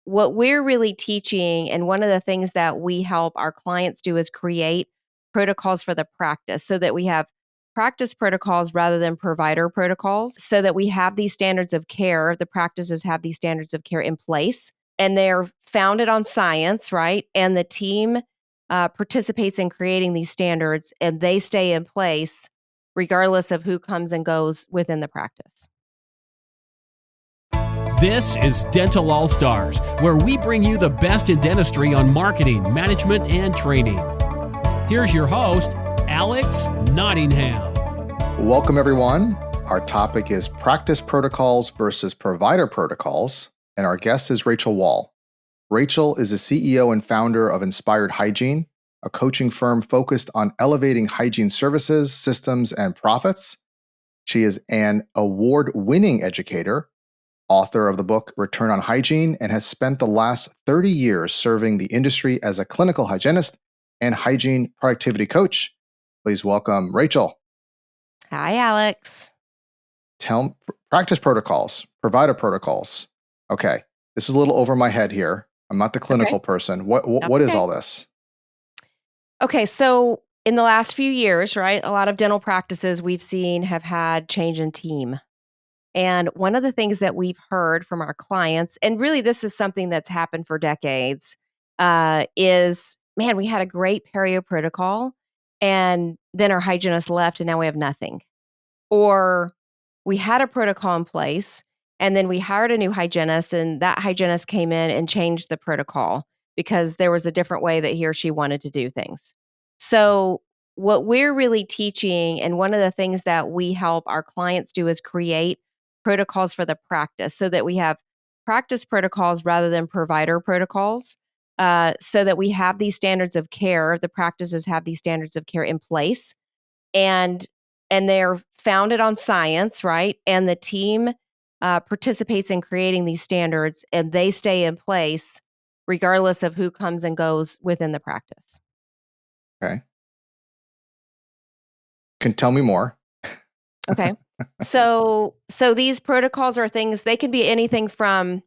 what we're really teaching, and one of the things that we help our clients do is create protocols for the practice so that we have practice protocols rather than provider protocols, so that we have these standards of care. The practices have these standards of care in place, and they're founded on science, right? And the team participates in creating these standards, and they stay in place regardless of who comes and goes within the practice. This is Dental All Stars, where we bring you the best in dentistry on marketing, management, and training. Here's your host, Alex Nottingham. Welcome, everyone. Our topic is practice protocols versus provider protocols, and our guest is Rachel Wall. Rachel is the CEO and founder of Inspired Hygiene, a coaching firm focused on elevating hygiene services, systems, and profits. She is an award-winning educator, author of the book Return on Hygiene, and has spent the last 30 years serving the industry as a clinical hygienist and hygiene productivity coach. Please welcome Rachel. Hi, Alex. Practice protocols, provider protocols. Okay, this is a little over my head here. I'm not the clinical person. What is all this? Okay, so in the last few years, right, a lot of dental practices we've seen have had change in team. And one of the things that we've heard from our clients, and really this is something that's happened for decades, is, man, we had a great perio protocol, and then our hygienist left, and now we have nothing. Or we had a protocol in place, and then we hired a new hygienist, and that hygienist came in and changed the protocol because there was a different way that he or she wanted to do things. So what we're really teaching, and one of the things that we help our clients do, is create protocols for the practice so that we have practice protocols rather than provider protocols, so that we have these standards of care. The practices have these standards of care in place, and they're founded on science, right? And the team participates in creating these standards, and they stay in place regardless of who comes and goes within the practice. Okay. Can tell me more. Okay. So these protocols are things, they can be anything from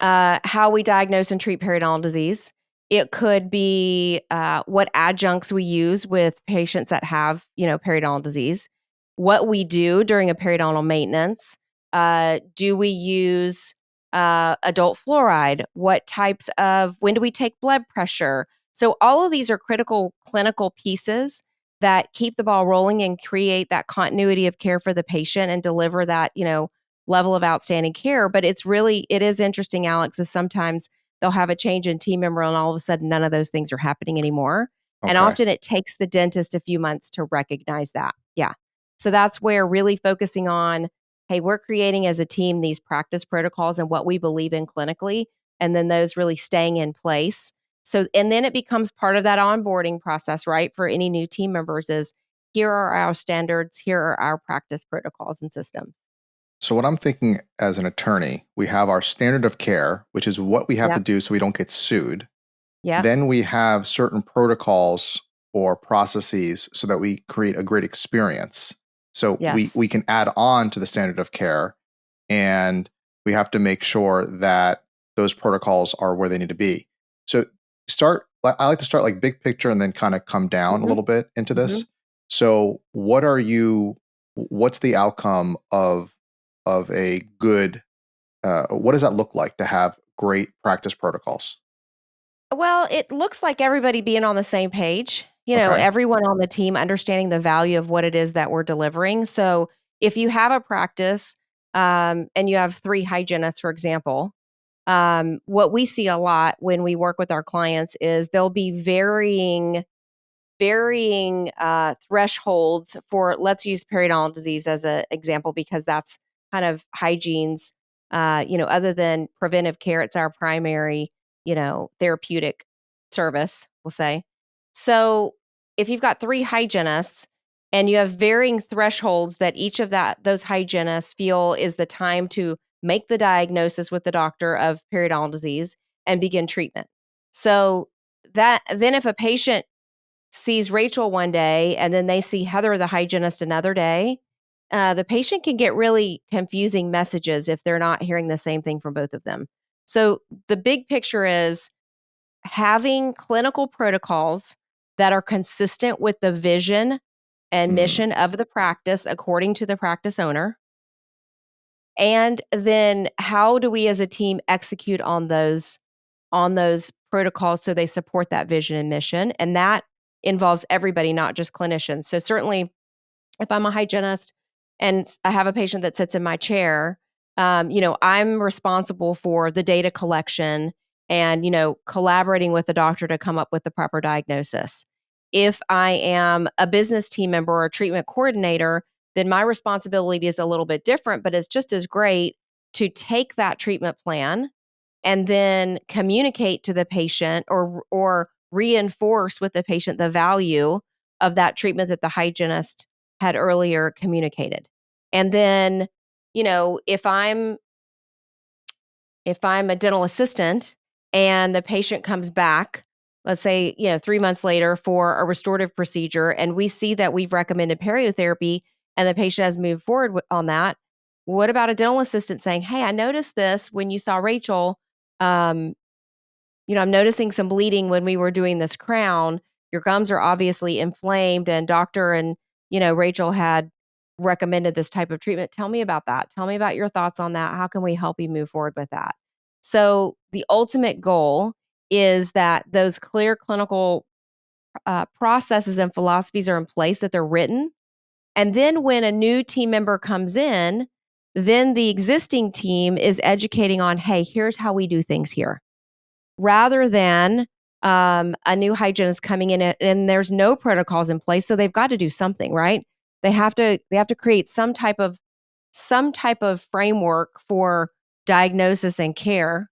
how we diagnose and treat periodontal disease. It could be what adjuncts we use with patients that have, periodontal disease. What we do during a periodontal maintenance. Do we use adult fluoride? When do we take blood pressure? So all of these are critical clinical pieces that keep the ball rolling and create that continuity of care for the patient and deliver that, level of outstanding care. But it is interesting, Alex, is sometimes they'll have a change in team member and all of a sudden none of those things are happening anymore. Okay. And often it takes the dentist a few months to recognize that. Yeah. So that's where really focusing on, hey, we're creating as a team these practice protocols and what we believe in clinically, and then those really staying in place. So, and then it becomes part of that onboarding process, right? For any new team members is, here are our standards, here are our practice protocols and systems. So what I'm thinking as an attorney, we have our standard of care, which is what we have to do so we don't get sued. Yeah. Then we have certain protocols or processes so that we create a great experience. So we can add on to the standard of care, and we have to make sure that those protocols are where they need to be. So I like to start like big picture and then kind of come down a little bit into this. So what's the outcome of a good, what does that look like to have great practice protocols? Well, it looks like everybody being on the same page, everyone on the team understanding the value of what it is that we're delivering. So if you have a practice and you have 3 hygienists, for example, what we see a lot when we work with our clients is there'll be varying thresholds for, let's use periodontal disease as an example, because that's kind of hygiene's, other than preventive care, it's our primary, therapeutic service, we'll say. So if you've got 3 hygienists and you have varying thresholds that each of those hygienists feel is the time to make the diagnosis with the doctor of periodontal disease and begin treatment. So that then if a patient sees Rachel one day and then they see Heather, the hygienist, another day, the patient can get really confusing messages if they're not hearing the same thing from both of them. So the big picture is having clinical protocols that are consistent with the vision and Mm, mission of the practice according to the practice owner. And then how do we as a team execute on those protocols so they support that vision and mission? And that involves everybody, not just clinicians. So certainly if I'm a hygienist and I have a patient that sits in my chair, I'm responsible for the data collection and, collaborating with the doctor to come up with the proper diagnosis. If I am a business team member or a treatment coordinator, then my responsibility is a little bit different, but it's just as great to take that treatment plan and then communicate to the patient or reinforce with the patient the value of that treatment that the hygienist had earlier communicated. And then, if I'm a dental assistant and the patient comes back, let's say, 3 months later for a restorative procedure and we see that we've recommended periotherapy and the patient has moved forward on that, what about a dental assistant saying, "Hey, I noticed this when you saw Rachel, um, I'm noticing some bleeding when we were doing this crown. Your gums are obviously inflamed and doctor and, Rachel had recommended this type of treatment. Tell me about that. Tell me about your thoughts on that. How can we help you move forward with that?" So, the ultimate goal is that those clear clinical processes and philosophies are in place, that they're written. And then when a new team member comes in, then the existing team is educating on, hey, here's how we do things here rather than a new hygienist coming in and there's no protocols in place, so they've got to do something, right? They have to create some type of framework for diagnosis and care.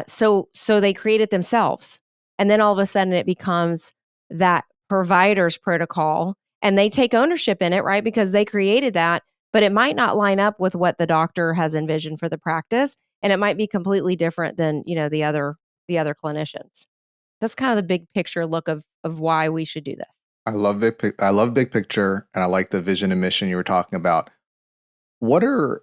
So they create it themselves, and then all of a sudden it becomes that provider's protocol, and they take ownership in it, right? Because they created that, but it might not line up with what the doctor has envisioned for the practice, and it might be completely different than the other clinicians. That's kind of the big picture look of why we should do this. I love big picture, and I like the vision and mission you were talking about. What are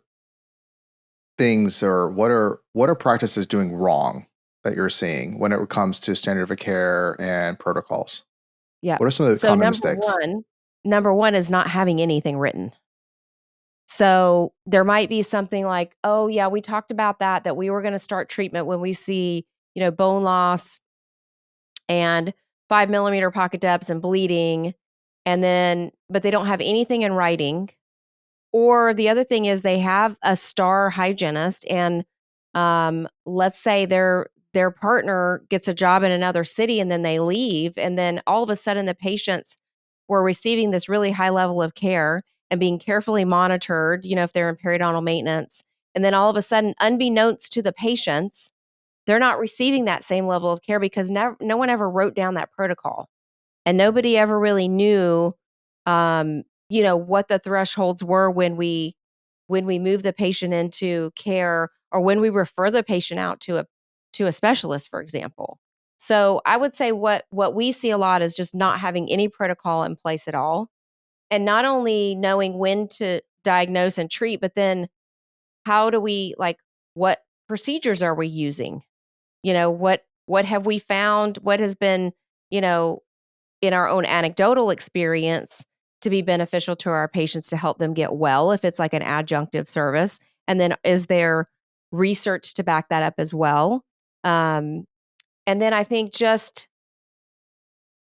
things, or what are practices doing wrong that you're seeing when it comes to standard of care and protocols? Yeah. What are some of the So common number mistakes? one, number one is not having anything written. So there might be something like, "Oh, yeah, we talked about that we were gonna start treatment when we see, bone loss and 5 millimeter pocket depths and bleeding," and then but they don't have anything in writing. Or the other thing is they have a star hygienist and, let's say their partner gets a job in another city and then they leave, and then all of a sudden the patients were receiving this really high level of care and being carefully monitored, if they're in periodontal maintenance, and then all of a sudden, unbeknownst to the patients, they're not receiving that same level of care because no one ever wrote down that protocol. And nobody ever really knew, what the thresholds were when we move the patient into care or when we refer the patient out to a specialist, for example. So I would say what we see a lot is just not having any protocol in place at all, and not only knowing when to diagnose and treat, but then how do we like what procedures are we using? What have we found? What has been, you know, in our own anecdotal experience to be beneficial to our patients to help them get well if it's like an adjunctive service? And then is there research to back that up as well? Um, and then I think just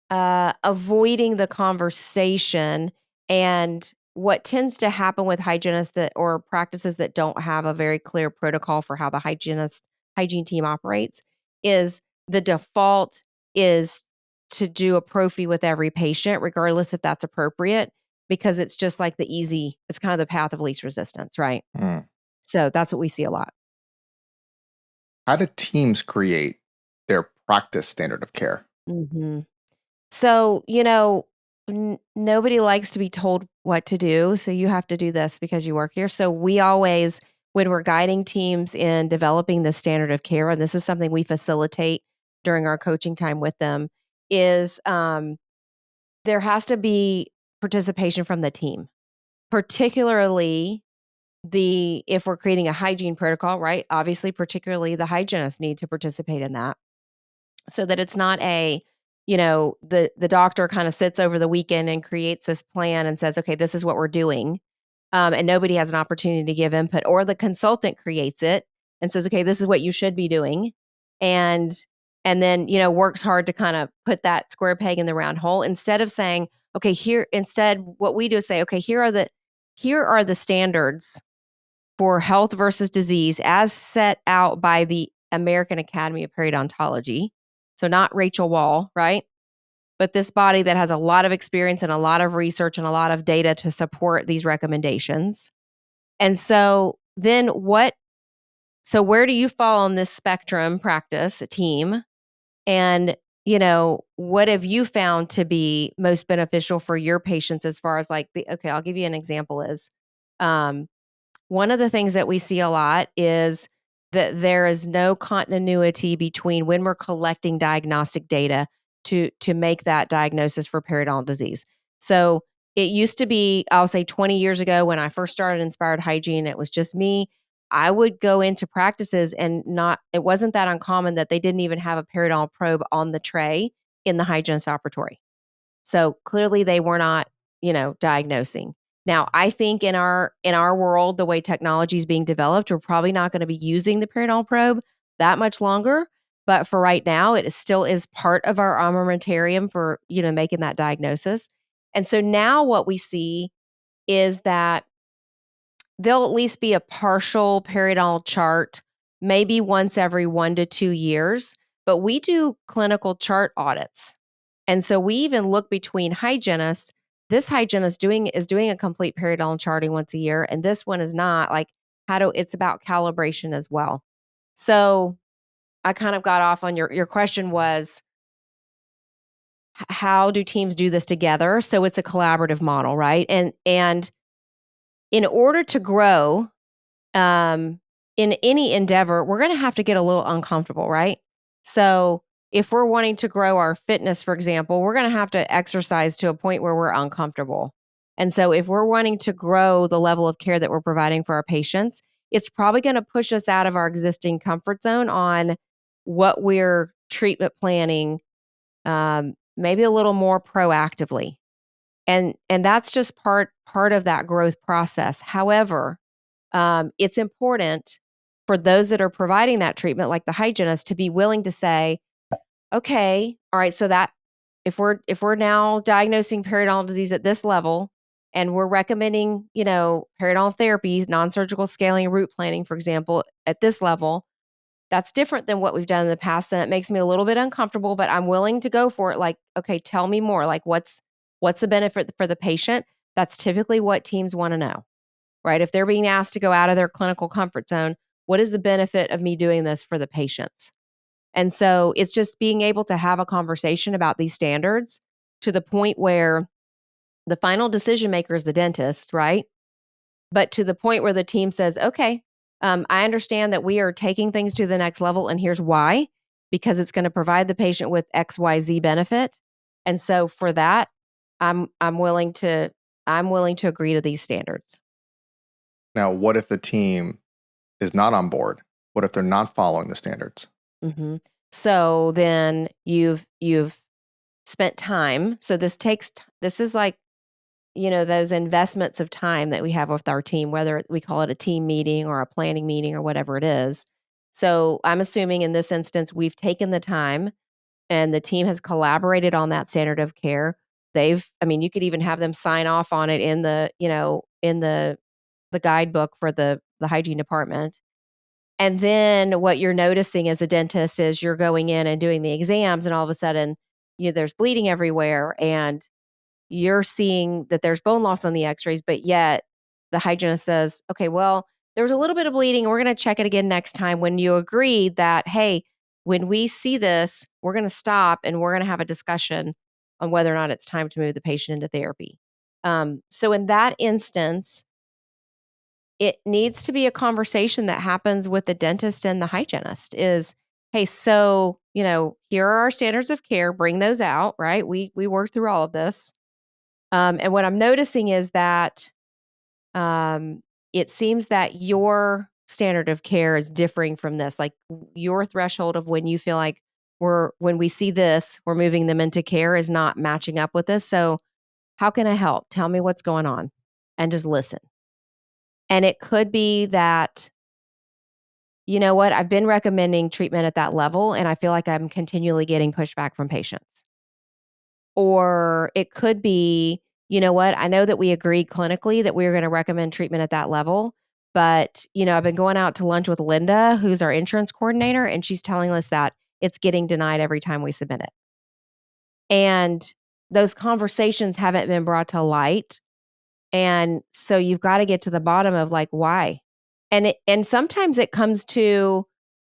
avoiding the conversation and what tends to happen with hygienists that or practices that don't have a very clear protocol for how the hygiene team operates is the default is to do a prophy with every patient regardless if that's appropriate, because it's just like it's kind of the path of least resistance, right? Mm. So that's what we see a lot. How do teams create their practice standard of care? Mhm. So, nobody likes to be told what to do. So you have to do this because you work here. So we always, when we're guiding teams in developing the standard of care, and this is something we facilitate during our coaching time with them, is there has to be participation from the team, particularly if we're creating a hygiene protocol, right? Obviously, particularly the hygienists need to participate in that so that it's not the doctor kind of sits over the weekend and creates this plan and says, okay, this is what we're doing. And nobody has an opportunity to give input, or the consultant creates it and says, okay, this is what you should be doing. And then, works hard to kind of put that square peg in the round hole instead of saying, okay, instead what we do is say, okay, here are the standards for health versus disease as set out by the American Academy of Periodontology. So not Rachel Wall, right? But this body that has a lot of experience and a lot of research and a lot of data to support these recommendations. And so then where do you fall on this spectrum practice team? And, what have you found to be most beneficial for your patients as far as okay, I'll give you an example um, one of the things that we see a lot is that there is no continuity between when we're collecting diagnostic data to make that diagnosis for periodontal disease. So it used to be, I'll say 20 years ago when I first started Inspired Hygiene, it was just me. I would go into practices and it wasn't that uncommon that they didn't even have a periodontal probe on the tray in the hygienist operatory. So clearly they were not, diagnosing. Now, I think in our world, the way technology is being developed, we're probably not going to be using the periodontal probe that much longer. But for right now, still is part of our armamentarium for, making that diagnosis. And so now what we see is that there'll at least be a partial periodontal chart, maybe once every 1 to 2 years, but we do clinical chart audits. And so we even look between hygienists. This hygienist is doing a complete periodontal charting once a year, and this one is not. It's about calibration as well. So I kind of got off on your question was how do teams do this together? So it's a collaborative model, right? And in order to grow, in any endeavor, we're going to have to get a little uncomfortable, right? So if we're wanting to grow our fitness, for example, we're going to have to exercise to a point where we're uncomfortable. And so if we're wanting to grow the level of care that we're providing for our patients, it's probably going to push us out of our existing comfort zone on what we're treatment planning, maybe a little more proactively. And that's just part of that growth process. However, it's important for those that are providing that treatment, like the hygienist, to be willing to say, okay, all right, so that if we're now diagnosing periodontal disease at this level and we're recommending, periodontal therapy, non-surgical scaling, root planing, for example, at this level, that's different than what we've done in the past. And it makes me a little bit uncomfortable, but I'm willing to go for it. Like, okay, tell me more. Like, what's the benefit for the patient? That's typically what teams want to know, right? If they're being asked to go out of their clinical comfort zone, what is the benefit of me doing this for the patients? And so it's just being able to have a conversation about these standards to the point where the final decision maker is the dentist, right? But to the point where the team says, okay, I understand that we are taking things to the next level, and here's why, because it's going to provide the patient with XYZ benefit. And so for that, I'm willing to agree to these standards. Now, what if the team is not on board? What if they're not following the standards? Mm-hmm. So then you've spent time. So this is like, those investments of time that we have with our team, whether we call it a team meeting or a planning meeting or whatever it is. So I'm assuming in this instance, we've taken the time and the team has collaborated on that standard of care. You could even have them sign off on it in the guidebook for the hygiene department. And then what you're noticing as a dentist is you're going in and doing the exams, and all of a sudden, there's bleeding everywhere, and you're seeing that there's bone loss on the x-rays, but yet the hygienist says, okay, well, there was a little bit of bleeding. We're going to check it again next time, when you agreed that, hey, when we see this, we're going to stop and we're going to have a discussion on whether or not it's time to move the patient into therapy. So in that instance, it needs to be a conversation that happens with the dentist and the hygienist is, hey, so, here are our standards of care, bring those out, right? We work through all of this. And what I'm noticing is that it seems that your standard of care is differing from this. Like your threshold of when you feel like when we see this, we're moving them into care is not matching up with this. So how can I help? Tell me what's going on and just listen. And it could be that, you know what, I've been recommending treatment at that level and I feel like I'm continually getting pushback from patients. Or it could be, you know what, I know that we agreed clinically that we were going to recommend treatment at that level, but, I've been going out to lunch with Linda, who's our insurance coordinator, and she's telling us that it's getting denied every time we submit it. And those conversations haven't been brought to light. And so you've got to get to the bottom of like why. And sometimes it comes to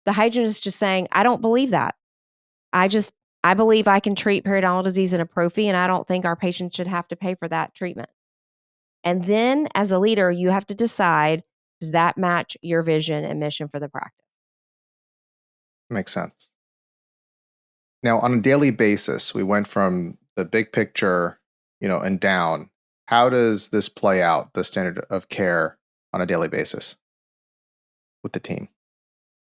the hygienist just saying, I don't believe that. I just I believe I can treat periodontal disease in a prophy, and I don't think our patients should have to pay for that treatment. And then as a leader, you have to decide, does that match your vision and mission for the practice? Makes sense. Now, on a daily basis, we went from the big picture, and down. How does this play out, the standard of care on a daily basis with the team?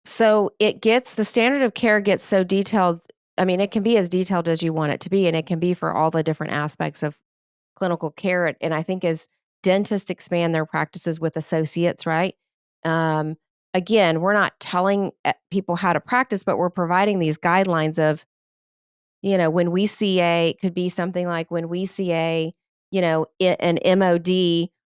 So the standard of care gets so detailed. I mean, it can be as detailed as you want it to be, and it can be for all the different aspects of clinical care. And I think as dentists expand their practices with associates, right? Um, Again, we're not telling people how to practice, but we're providing these guidelines of, when we see it could be something like when we see an MOD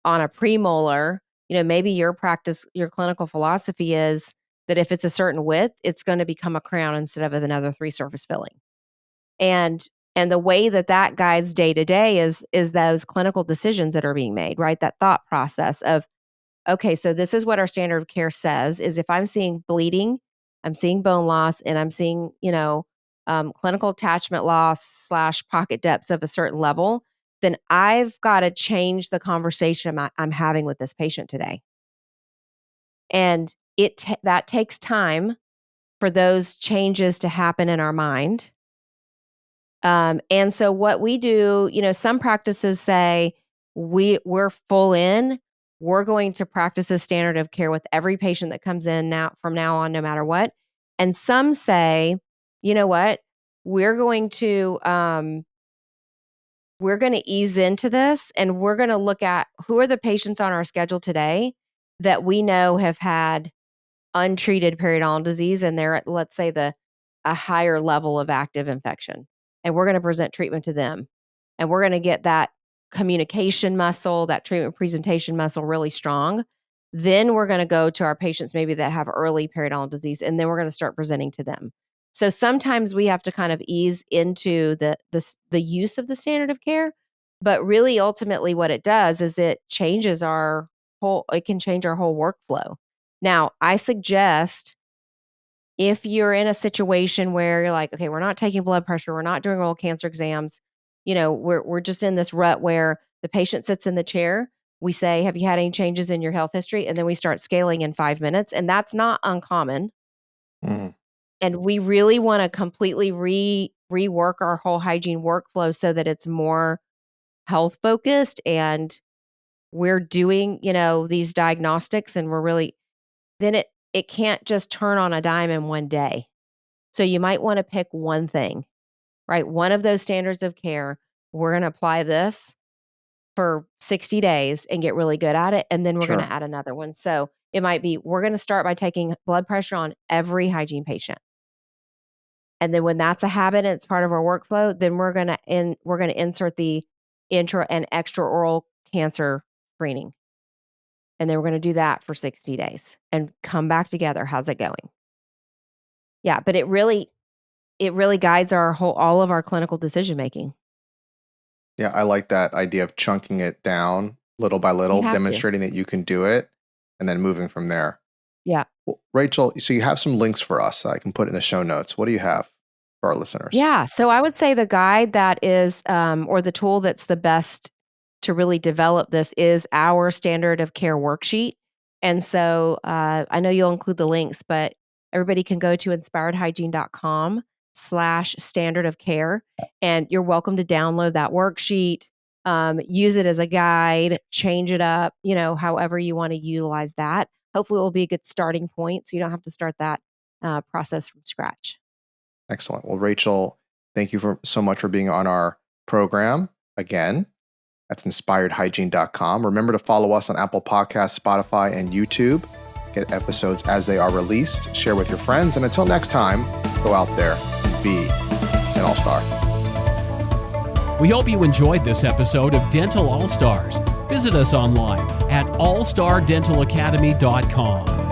on a premolar, maybe your practice, your clinical philosophy is that if it's a certain width, it's going to become a crown instead of another 3 surface filling. And the way that that guides day to day is those clinical decisions that are being made, right? That thought process of, okay, so this is what our standard of care says is if I'm seeing bleeding, I'm seeing bone loss, and I'm seeing, clinical attachment loss / pocket depths of a certain level, then I've got to change the conversation I'm having with this patient today. And that takes time for those changes to happen in our mind. And so what we do, some practices say we're full in. We're going to practice a standard of care with every patient that comes in now from now on, no matter what. And some say, you know what, we're going to ease into this, and we're going to look at who are the patients on our schedule today that we know have had untreated periodontal disease, and they're at, let's say, a higher level of active infection. And we're going to present treatment to them. And we're going to get that communication muscle, that treatment presentation muscle really strong. Then we're going to go to our patients maybe that have early periodontal disease, and then we're going to start presenting to them. So sometimes we have to kind of ease into the use of the standard of care, but really ultimately what it does is it can change our whole workflow. Now, I suggest if you're in a situation where you're like, okay, we're not taking blood pressure, we're not doing oral cancer exams, we're just in this rut where the patient sits in the chair. We say, have you had any changes in your health history? And then we start scaling in 5 minutes. And that's not uncommon. Mhm. And we really want to completely rework our whole hygiene workflow so that it's more health focused and we're doing, these diagnostics and we're really then it can't just turn on a dime in one day. So you might want to pick one thing, right? One of those standards of care. We're going to apply this for 60 days and get really good at it. And then we're going to Sure. add another one. So it might be we're going to start by taking blood pressure on every hygiene patient. And then when that's a habit and it's part of our workflow, then we're going to insert the intra and extra oral cancer screening. And then we're going to do that for 60 days and come back together. How's it going? Yeah, but it really guides all of our clinical decision making. Yeah, I like that idea of chunking it down little by You little, have to. demonstrating that you can do it, and then moving from there. Yeah. Well, Rachel, so you have some links for us that I can put in the show notes. What do you have for our listeners? Yeah, so I would say the guide that is, or the tool that's the best to really develop this is our standard of care worksheet. And so, I know you'll include the links, but everybody can go to inspiredhygiene.com/standard of care, and you're welcome to download that worksheet. use it as a guide, change it up, however you want to utilize that. Hopefully it will be a good starting point so you don't have to start that process from scratch. Excellent. Well, Rachel, thank you so much for being on our program again. That's inspiredhygiene.com. Remember to follow us on Apple Podcasts, Spotify, and YouTube. Get episodes as they are released. Share with your friends. And until next time, go out there and be an all-star. We hope you enjoyed this episode of Dental All-Stars. Visit us online at allstardentalacademy.com.